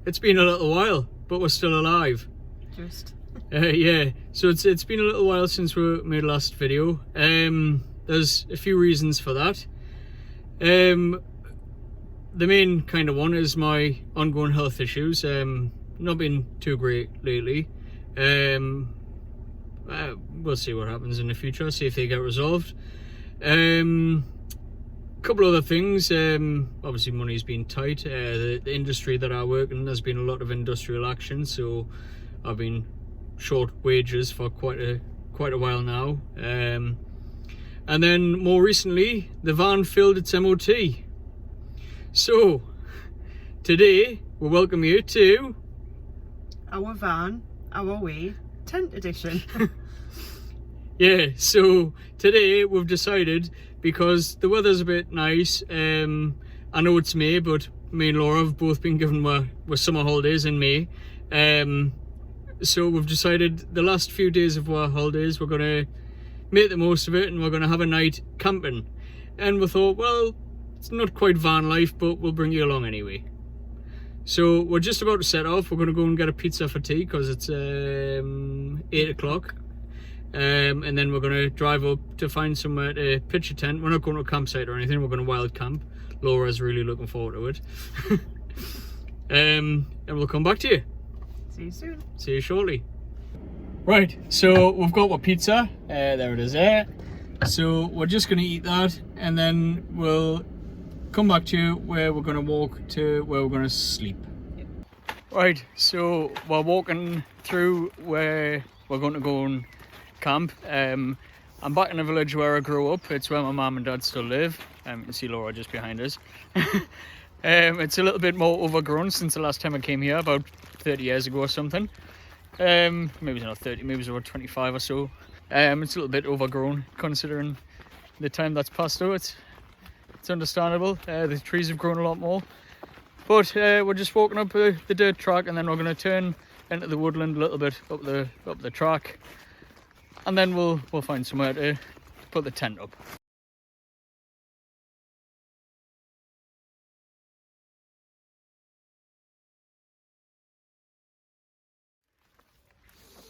it's been a little while, but we're still alive. Just. Yeah, so it's been a little while since we made last video. There's a few reasons for that. The main kind of one is my ongoing health issues. Not been too great lately. We'll see what happens in the future, see if they get resolved. Couple other things. Obviously money's been tight. The industry that I work in, there's been a lot of industrial action, so I've been short wages for quite a while now. And then more recently, the van failed its MOT. So today we welcome you to Our Van, Our Way, Tent Edition. Yeah, so today we've decided, because the weather's a bit nice, I know it's May, but me and Laura have both been given our summer holidays in May. So we've decided the last few days of our holidays we're going to make the most of it, and we're going to have a night camping. And we thought, well, it's not quite van life, but we'll bring you along anyway. So we're just about to set off. We're going to go and get a pizza for tea because it's 8 o'clock. And then we're going to drive up to find somewhere to pitch a tent. We're not going to a campsite or anything. We're going to wild camp. Laura's really looking forward to it. And we'll come back to you. See you soon. See you shortly. Right, so we've got our pizza. There it is there. So we're just going to eat that, and then we'll come back to you where we're going to walk to where we're going to sleep. Yep. Right, so we're walking through where we're going to go and camp. I'm back in the village where I grew up. It's where my mum and dad still live. You can see Laura just behind us. It's a little bit more overgrown since the last time I came here, about 30 years ago or something. Maybe it's not 30, maybe it's about 25 or so. It's a little bit overgrown considering the time that's passed though. It's understandable. The trees have grown a lot more. But we're just walking up the dirt track, and then we're going to turn into the woodland a little bit up the track. And then we'll find somewhere to put the tent up.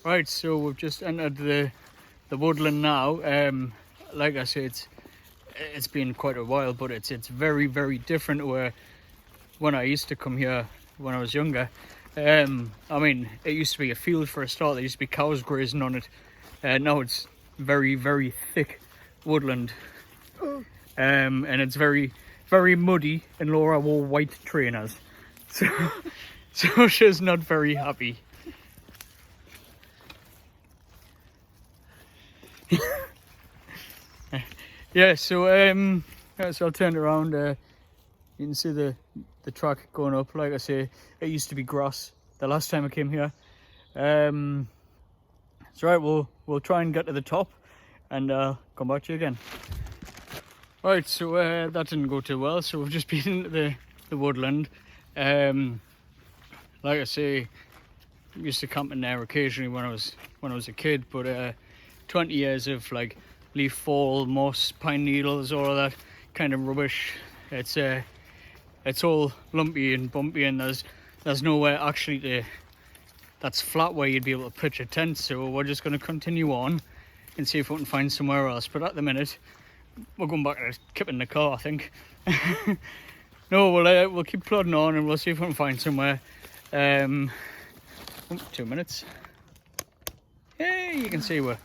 Right, so we've just entered the woodland now. Like I said, it's been quite a while, but it's very, very different to when I used to come here when I was younger. I mean, it used to be a field for a start. There used to be cows grazing on it. Now it's very, very thick woodland. And it's very, very muddy, and Laura wore white trainers. So she's not very happy. Yeah, so I'll turn around. You can see the track going up. Like I say, it used to be grass the last time I came here. So right, we'll try and get to the top, and come back to you again. Right, so that didn't go too well. So we've just been into the woodland. Like I say, I used to camp in there occasionally when I was a kid, but 20 years of like leaf fall, moss, pine needles, all of that kind of rubbish. It's all lumpy and bumpy, and there's nowhere actually that's flat where you'd be able to pitch a tent. So we're just going to continue on and see if we can find somewhere else. But at the minute, we're going back to keeping the car, I think. No, we'll keep plodding on, and we'll see if we can find somewhere. 2 minutes. Hey, you can see we're.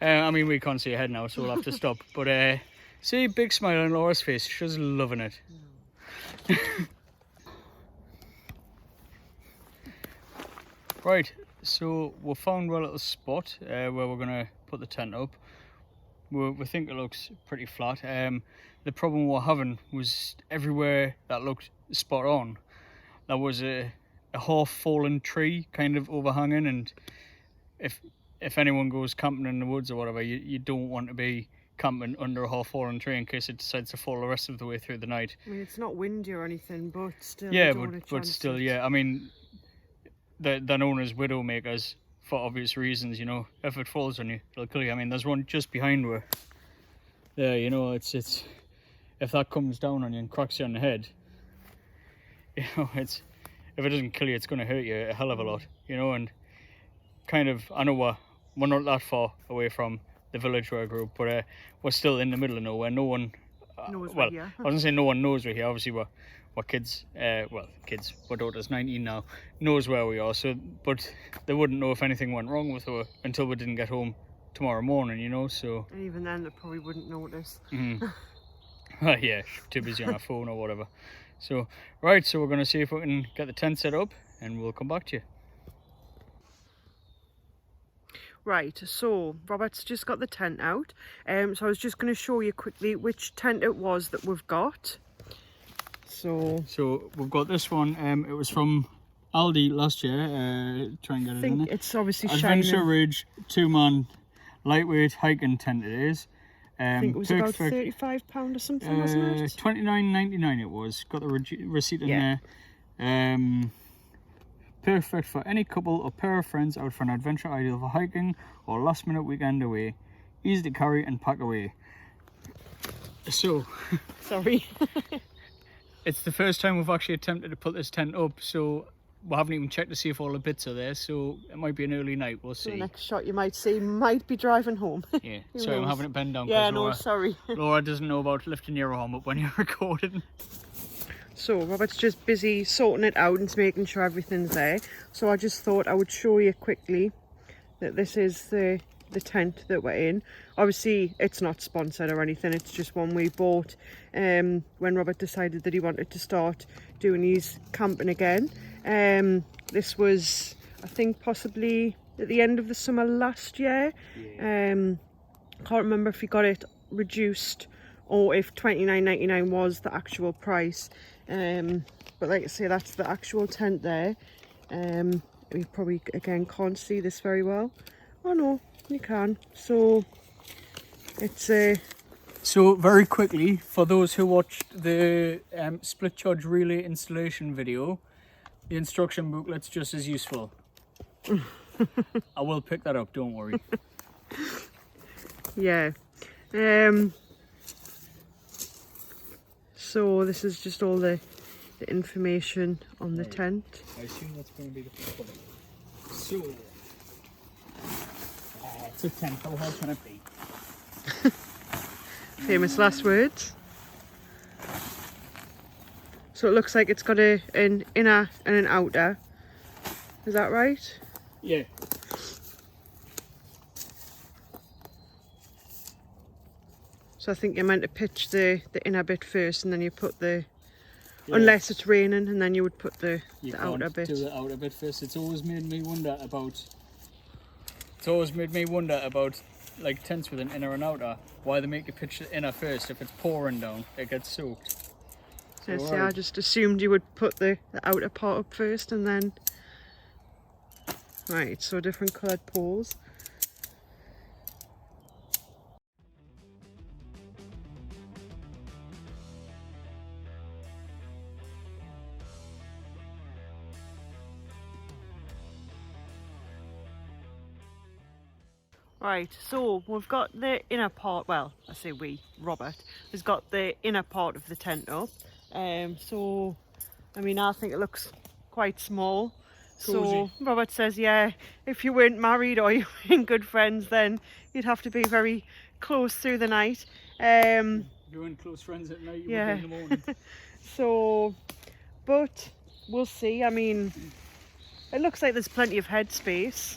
I mean, we can't see ahead now, so we'll have to stop. But see, big smile on Laura's face. She's loving it. Right, so we found a little spot where we're going to put the tent up. We think it looks pretty flat. The problem we're having was everywhere that looked spot on, there was a half-fallen tree kind of overhanging, and if anyone goes camping in the woods or whatever, you don't want to be camping under a half-fallen tree in case it decides to fall the rest of the way through the night. I mean, it's not windy or anything, but still. Yeah, but still, yeah. I mean, they're known as widowmakers for obvious reasons, you know. If it falls on you, it'll kill you. I mean, there's one just behind where. Yeah, you know, it's if that comes down on you and cracks you on the head, you know, it's if it doesn't kill you, it's going to hurt you a hell of a lot, you know. And kind of, I know we're not that far away from the village where I grew up, but we're still in the middle of nowhere. No one, Knows well, we're here. I was gonna say no one knows we're here. Obviously, we're kids. Kids. My daughter's 19 now, knows where we are. So, but they wouldn't know if anything went wrong with her until we didn't get home tomorrow morning, you know. So, And even then, they probably wouldn't notice. yeah, too busy on her phone or whatever. So, right, so we're gonna see if we can get the tent set up, and we'll come back to you. Right, so Robert's just got the tent out. So I was just going to show you quickly which tent it was that we've got. So we've got this one. It was from Aldi last year. Try and get I it in think there. it's obviously Adventure shining. Ridge 2-man lightweight hiking tent it is. I think it was about £35 or something, wasn't it? $29.99 it was. Got the receipt in there. Perfect for any couple or pair of friends out for an adventure, ideal for hiking or last minute weekend away. Easy to carry and pack away. So, Sorry. it's the first time we've actually attempted to put this tent up, so we haven't even checked to see if all the bits are there, so it might be an early night, we'll The see. next shot you might see might be driving home. Yeah, sorry, I'm knows? having it bend down. Yeah, Laura, no, sorry. Laura doesn't know about lifting your arm up when you're recording. So Robert's just busy sorting it out and making sure everything's there. So I just thought I would show you quickly that this is the tent that we're in. Obviously it's not sponsored or anything, it's just one we bought when Robert decided that he wanted to start doing his camping again. This was, I think, possibly at the end of the summer last year. Can't remember if he got it reduced or if $29.99 was the actual price. But like I say, that's the actual tent there. You probably again can't see this very well. Oh no, you can. So it's So very quickly, for those who watched the split charge relay installation video, the instruction booklet's just as useful. I will pick that up, don't worry. yeah. So this is just all the information on the tent. I assume that's going to be the cover. So, it's a tent. How hard can it be? Famous last words. So it looks like it's got an inner and an outer. Is that right? Yeah. So I think you're meant to pitch the inner bit first, and then you put the, unless it's raining, and then you would put the outer bit. Do the outer bit first. It's always made me wonder about like tents with an inner and outer. Why they make you pitch the inner first? If it's pouring down, it gets soaked. So, Yes, yeah, I just assumed you would put the outer part up first, and then. Right, so different coloured poles. Right, so we've got the inner part, well, I say we, Robert, has got the inner part of the tent up. So, I mean, I think it looks quite small. Cozy. So Robert says, yeah, if you weren't married or you weren't good friends, then you'd have to be very close through the night. if you weren't close friends at night, you would be in the morning. So, but we'll see. I mean, it looks like there's plenty of headspace.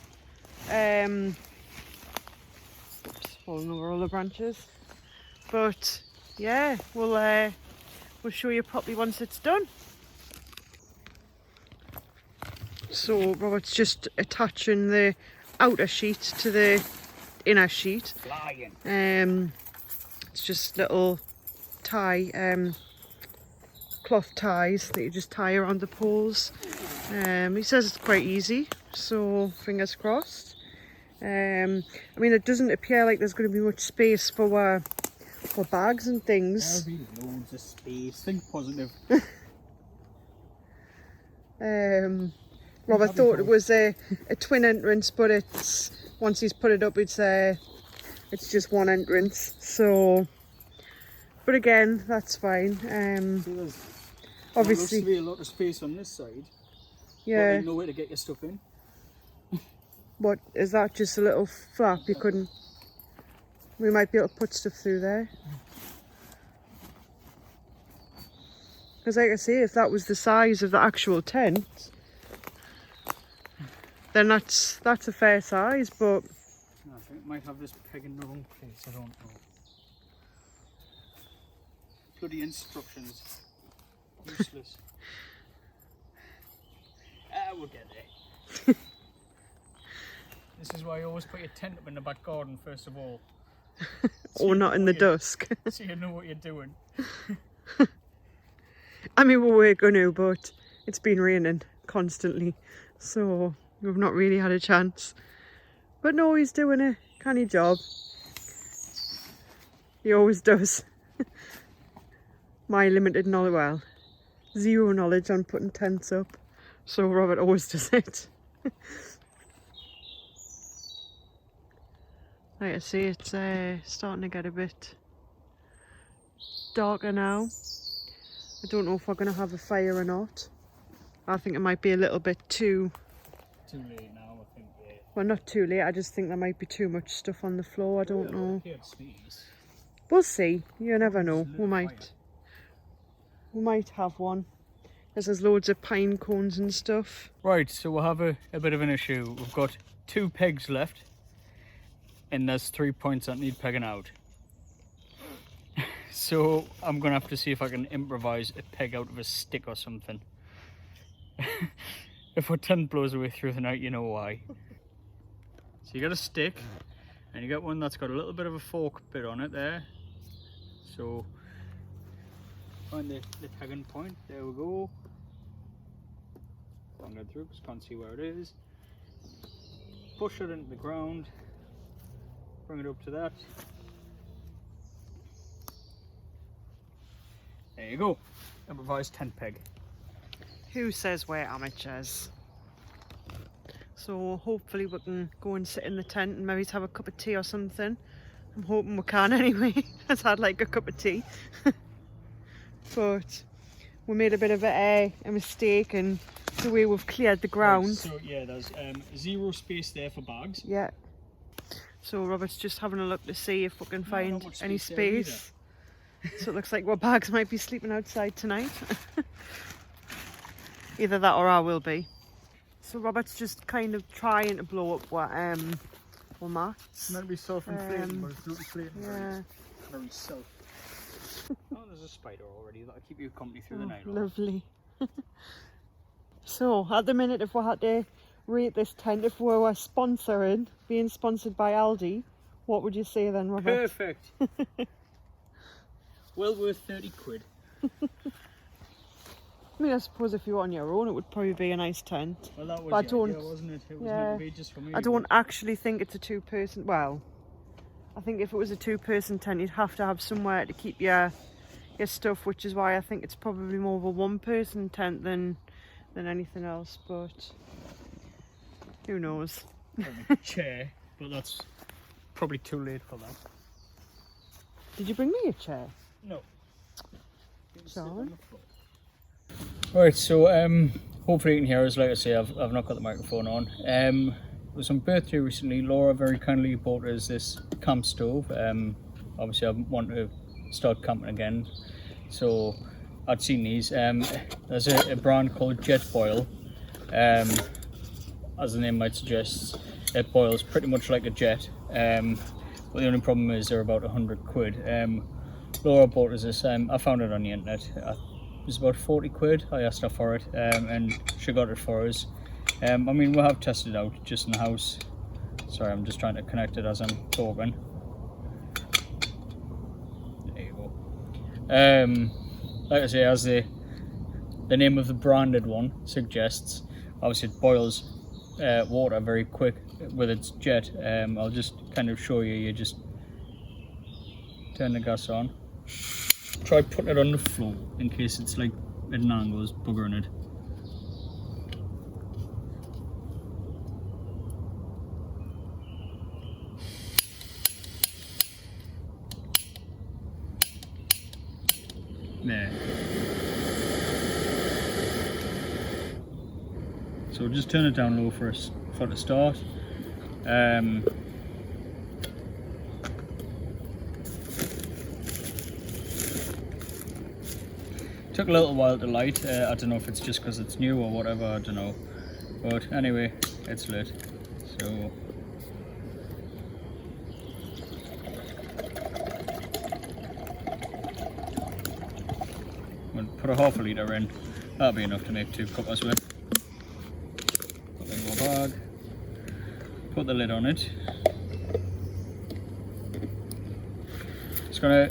Falling over all the branches, but yeah, we'll show you properly once it's done. So Robert's just attaching the outer sheet to the inner sheet. Flying. It's just little tie cloth ties that you just tie around the poles. He says it's quite easy, so fingers crossed. I mean, it doesn't appear like there's going to be much space for bags and things. There'll be loads of space. Think positive. Robert thought it was a twin entrance, but it's, once he's put it up, it's just one entrance. So, but again, that's fine. So there's Obviously, looks to be a lot of space on this side. Yeah. But no way to get your stuff in. What, is that just a little flap? You couldn't... We might be able to put stuff through there. Because like I say, if that was the size of the actual tent, then that's a fair size, but... I think it might have this peg in the wrong place, I don't know. Bloody instructions. Useless. We'll get there. This is why you always put your tent up in the back garden first of all. Or not in the dusk. So you know what you're doing. I mean, we were going to, but it's been raining constantly, so we've not really had a chance. But no, he's doing a canny job. He always does. My limited knowledge, well, zero knowledge on putting tents up, so Robert always does it. Like I say, it's starting to get a bit darker now. I don't know if we're going to have a fire or not. I think it might be a little bit too late now, I think. Yeah. Well, not too late. I just think there might be too much stuff on the floor. I don't know. Here, sneeze. We'll see. You never know. We might have one. Because there's loads of pine cones and stuff. Right, so we'll have a bit of an issue. We've got 2 pegs left. And there's 3 points that need pegging out. So I'm going to have to see if I can improvise a peg out of a stick or something. If our tent blows away through the night, you know why. So you got a stick, and you got one that's got a little bit of a fork bit on it there. So find the pegging point. There we go. Don't get through because can't see where it is. Push it into the ground. Bring it up to that. There you go. Improvised tent peg. Who says we're amateurs? So hopefully we can go and sit in the tent and maybe have a cup of tea or something. I'm hoping we can anyway. I've had like a cup of tea. But we made a bit of a mistake in the way we've cleared the ground. Right, so yeah, there's 0 space there for bags. Yeah. So Robert's just having a look to see if we can find any space. So it looks like our bags might be sleeping outside tonight. Either that or I will be. So Robert's just kind of trying to blow up what mats. It's meant to be self-inflating, but it's not inflating. Yeah. Very self. Oh, there's a spider already that'll keep you company through the night. Lovely. So at the minute, if we had to rate this tent, if we were being sponsored by Aldi, what would you say then, Robert? Perfect. Well worth 30 quid. I mean, I suppose if you were on your own, it would probably be a nice tent. Well, that was but the idea, wasn't it? It was meant to be just for me. I don't actually think it's a 2-person. Well, I think if it was a 2-person tent, you'd have to have somewhere to keep your stuff, which is why I think it's probably more of a 1-person tent than anything else. But who knows? A chair, but that's probably too late for that. Did you bring me a chair? No. Sorry. Right, so hopefully you can hear us. Like I say, I've not got the microphone on. It was on birthday recently. Laura very kindly bought us this camp stove. Obviously I want to start camping again, so I'd seen these. There's a brand called Jetboil. As the name might suggest, it boils pretty much like a jet. But the only problem is they're about 100 quid. Laura bought us this. I found it on the internet. It was about 40 quid. I asked her for it, and she got it for us. I mean, we have tested it out just in the house. Sorry, I'm just trying to connect it as I'm talking. There you go. Like I say, as the name of the branded one suggests, obviously it boils water very quick with its jet. I'll just kind of show you. You just turn the gas on. Try putting it on the floor in case it's like at an angle, is buggering it. There. So we'll just turn it down low for the start. Took a little while to light. I don't know if it's just because it's new or whatever, I don't know. But anyway, it's lit. So we'll put a half a litre in. That'll be enough to make 2 cuppers with. Put it in my bag. Put the lid on it. Just gonna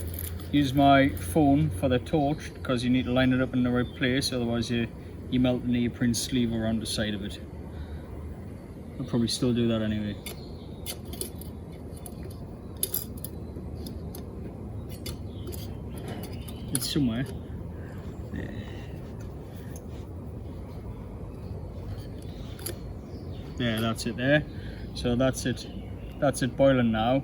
use my phone for the torch because you need to line it up in the right place, otherwise you melt the neoprene sleeve around the side of it. I'll probably still do that anyway. It's somewhere. There, that's it there. So that's it boiling now.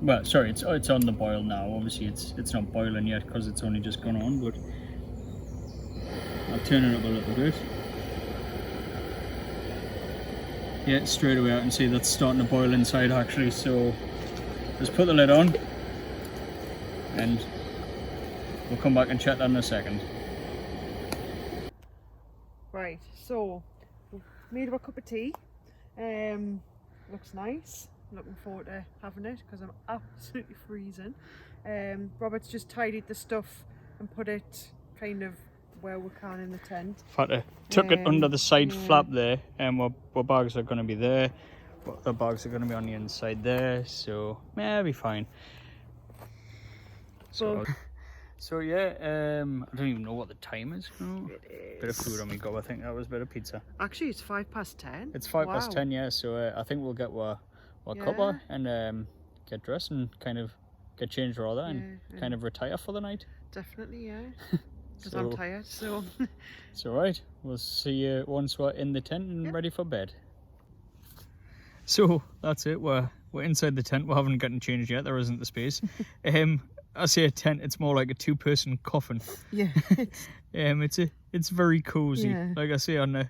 Well, sorry, it's on the boil now. Obviously it's not boiling yet because it's only just gone on, but I'll turn it up a little bit. Yeah, straight away I can see that's starting to boil inside actually, so just put the lid on and we'll come back and check that in a second. Right, so we've made up a cup of tea. Looks nice. Looking forward to having it because I'm absolutely freezing. Robert's just tidied the stuff and put it kind of where we can in the tent. In fact, I took it under the side flap there, and our bags are going to be there. The bags are going to be on the inside there, so yeah, it'll be fine. So yeah, I don't even know what the time is. Oh, it is. Bit of food on me go. I think that was a bit of pizza. Actually, it's 10:05. It's 10:05, yeah. So I think we'll get our cuppa and get dressed and kind of get changed rather and kind of retire for the night. Definitely, yeah. Because I'm tired, so. It's alright. We'll see you once we're in the tent and ready for bed. So that's it. We're inside the tent. We haven't gotten changed yet. There isn't the space. I say a tent. It's more like a 2-person coffin. Yeah. It's very cozy. Yeah. Like I say on the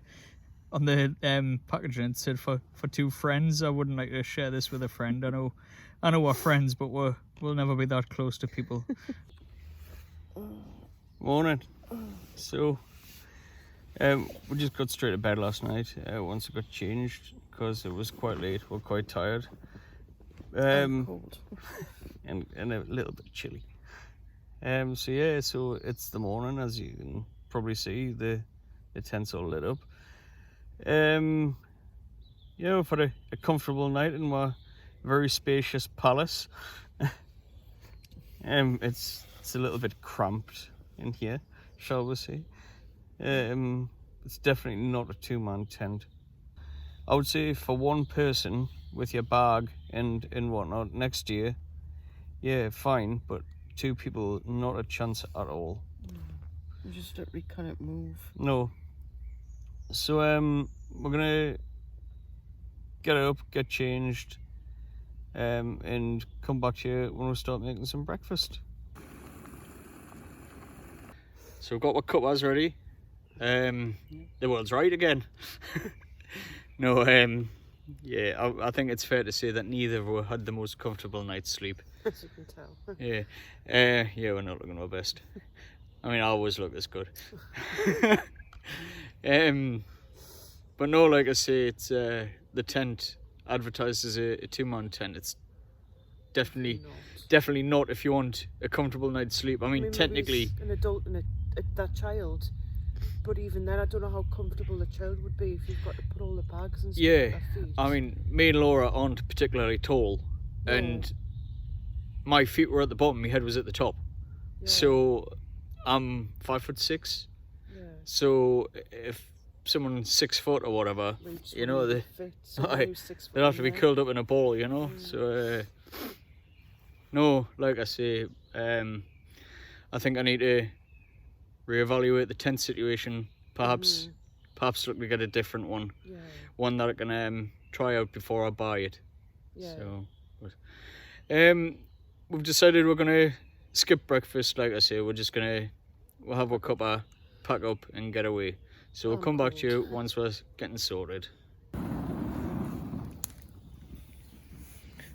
packaging, it said for 2 friends. I wouldn't like to share this with a friend. I know we're friends, but we'll never be that close to people. Morning. So we just got straight to bed last night once I got changed because it was quite late. We're quite tired. Cold. and a little bit chilly. So yeah, so it's the morning, as you can probably see. The tent's all lit up. You know, for a comfortable night in my very spacious palace. It's a little bit cramped in here, shall we say. It's definitely not a 2-man tent. I would say for 1 person with your bag and whatnot next to you, yeah, fine, but 2 people, not a chance at all. You just don't really can't move. No. So we're gonna get up, get changed, and come back to you when we start making some breakfast. So we've got our cuppas ready. The world's right again. No, yeah, I think it's fair to say that neither of us had the most comfortable night's sleep. As you can tell. Yeah, we're not looking our best. I mean, I always look this good. But no, like I say, it's the tent advertised as a 2-man tent. It's definitely not if you want a comfortable night's sleep. I mean technically an adult and that child, but even then I don't know how comfortable the child would be if you've got to put all the bags and stuff on their feet. I mean, me and Laura aren't particularly tall, and my feet were at the bottom, my head was at the top. So I'm 5'6". So if someone 6 foot or whatever, you know, they'll have to be curled up in a ball, you know. So no, like I say, I think I need to reevaluate the tent situation. Perhaps look to get a different one, one that I can try out before I buy it. So, we've decided we're gonna skip breakfast. Like I say, we'll have our cuppa, pack up and get away. So we'll come back to you once we're getting sorted.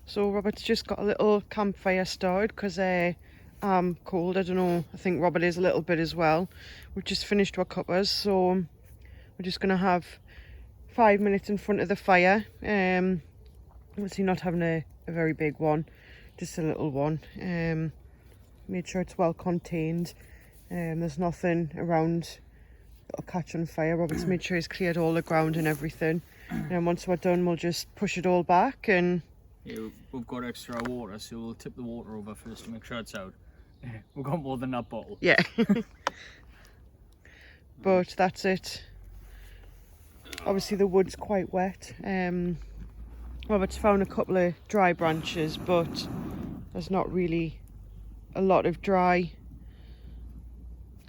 So Robert's just got a little campfire started because I'm cold. I don't know, I think Robert is a little bit as well. We've just finished our cuppers, so we're just going to have 5 minutes in front of the fire. Obviously not having a very big one, just a little one. Made sure it's well contained. There's nothing around that'll catch on fire. Robert's made sure he's cleared all the ground and everything. And once we're done, we'll just push it all back. And yeah, we've got extra water, so we'll tip the water over first to make sure it's out. We've got more than that bottle. yeah. But that's it. Obviously the wood's quite wet. Robert's found a couple of dry branches, but there's not really a lot of dry.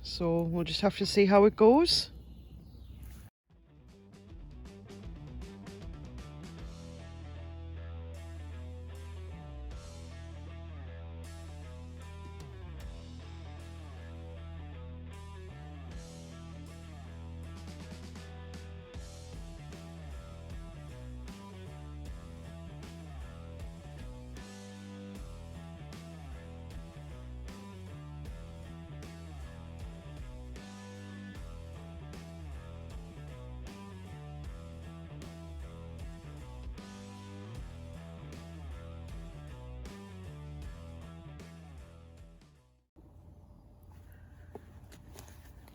So we'll just have to see how it goes.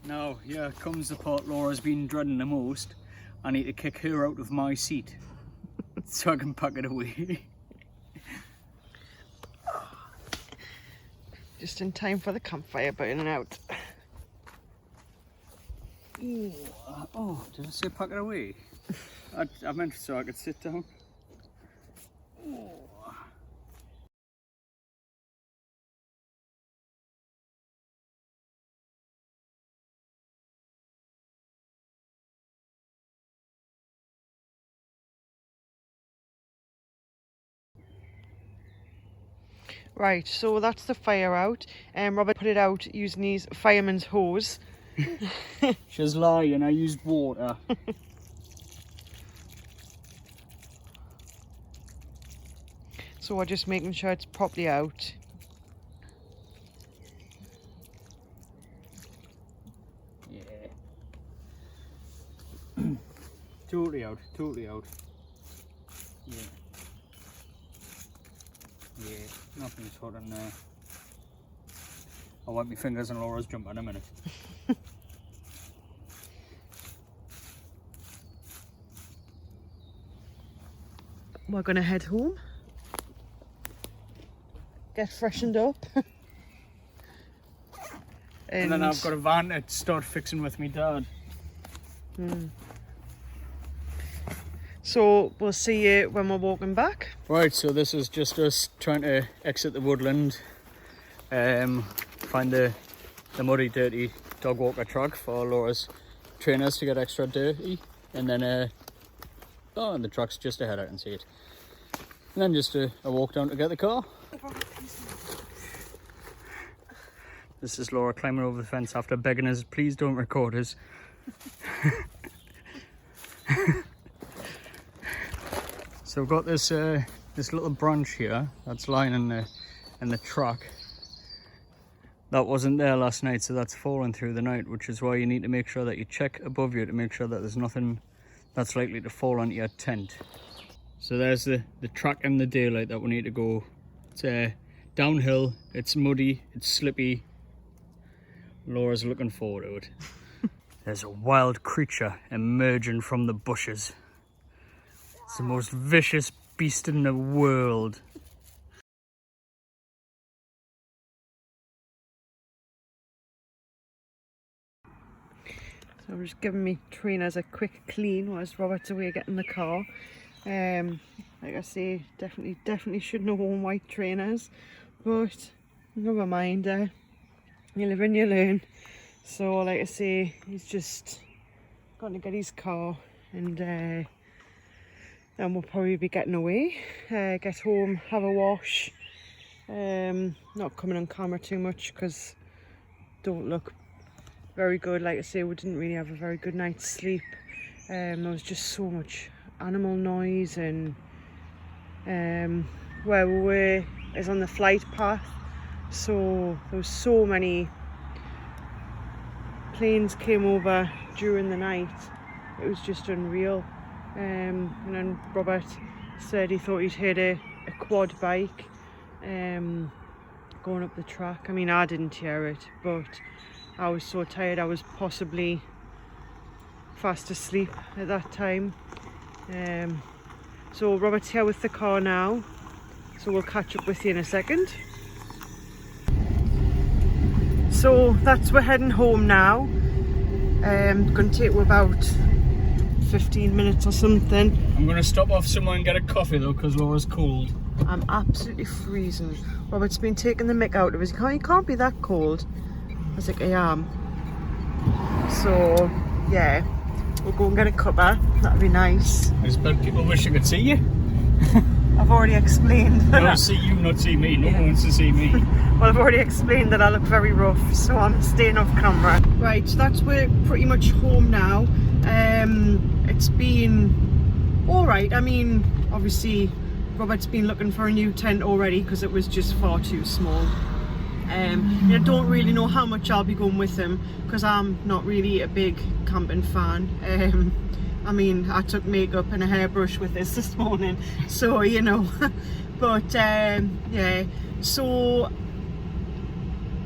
Now, here comes the part Laura's been dreading the most. I need to kick her out of my seat so I can pack it away. Just in time for the campfire burning out. Ooh, oh, did I say pack it away? I meant so I could sit down. Oh. Right, so that's the fire out. Robert put it out using his fireman's hose. She's lying, I used water. So we're just making sure it's properly out. Yeah. Totally out, totally out. Yeah. Yeah, nothing's hot in there. I'll wipe my fingers on Laura's jumper in a minute. We're gonna head home. Get freshened up. And then I've got a van to start fixing with me dad. So we'll see you when we're walking back. Right, so this is just us trying to exit the woodland. Find the muddy, dirty dog walker truck for Laura's trainers to get extra dirty. And then, oh, and the truck's just ahead, I can see it. And then just a walk down to get the car. This is Laura climbing over the fence after begging us, please don't record us. So we've got this this little branch here that's lying in the truck. That wasn't there last night, so that's fallen through the night, which is why you need to make sure that you check above you to make sure that there's nothing that's likely to fall onto your tent. So there's the track and the daylight that we need to go. It's downhill, it's muddy, it's slippy. Laura's looking forward to it. There's a wild creature emerging from the bushes. It's the most vicious beast in the world. So I'm just giving me trainers a quick clean whilst Robert's away getting the car. Like I say, definitely shouldn't have worn white trainers, but never mind. You live and you learn. So like I say, he's just going to get his car, and then we'll probably be getting away. Get home, have a wash. Not coming on camera too much because don't look very good. Like I say, we didn't really have a very good night's sleep. There was just so much animal noise, and where we were is on the flight path, so there was so many planes came over during the night. It was just unreal. And then Robert said he thought he'd hit a quad bike going up the track. I mean, I didn't hear it, but I was so tired. I was possibly fast asleep at that time. So Robert's here with the car now, so we'll catch up with you in a second. So we're heading home now. Gonna take about 15 minutes or something. I'm going to stop off somewhere and get a coffee though, because Laura's cold. I'm absolutely freezing. Robert's been taking the mick out of us. You can't be that cold. I was like, I am. So yeah, we'll go and get a cuppa. That'd be nice. I just bet people wish I could see you. I've already explained. No, see you, not see me. No one wants to see me. Well, I've already explained that I look very rough, so I'm staying off camera. Right, so we're pretty much home now. It's been alright. I mean, obviously Robert's been looking for a new tent already because it was just far too small. I don't really know how much I'll be going with him because I'm not really a big camping fan. I mean, I took makeup and a hairbrush with this morning, so you know. But yeah, so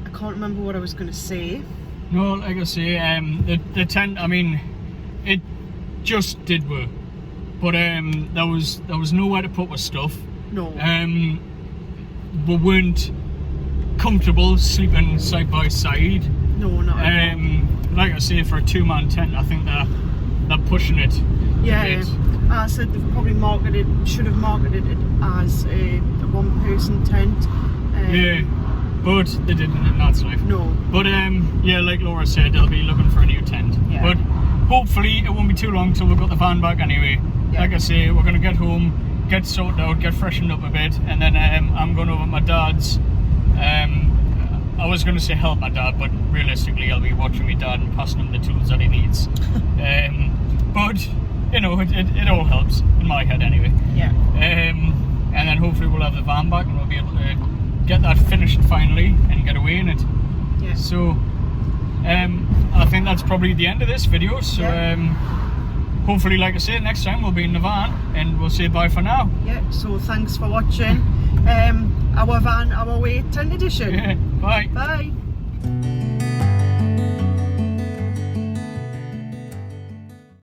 I can't remember what I was going to say. No, like I say, the tent, I mean, it just did work, but there was nowhere to put our stuff. No. We weren't comfortable sleeping side by side. No, not at all. Like I say, for a 2-man tent, I think they're pushing it. Yeah, a bit. I said they've probably should have marketed it as a 1-person tent. Yeah, but they didn't, and that's life. No. But yeah, like Laura said, they'll be looking for a new tent. Yeah. But hopefully it won't be too long till we've got the van back anyway. Yeah. Like I say, we're gonna get home, get sorted out, get freshened up a bit, and then I'm going over to my dad's. I was going to say help my dad, but realistically I'll be watching my dad and passing him the tools that he needs. But you know, it all helps in my head anyway. Yeah. And then hopefully we'll have the van back and we'll be able to get that finished finally and get away in it. Yeah. So I think that's probably the end of this video. So Yeah. Hopefully, like I say, next time we'll be in the van and we'll say bye for now. Yeah, so thanks for watching our van, our way tent edition. Bye. Bye.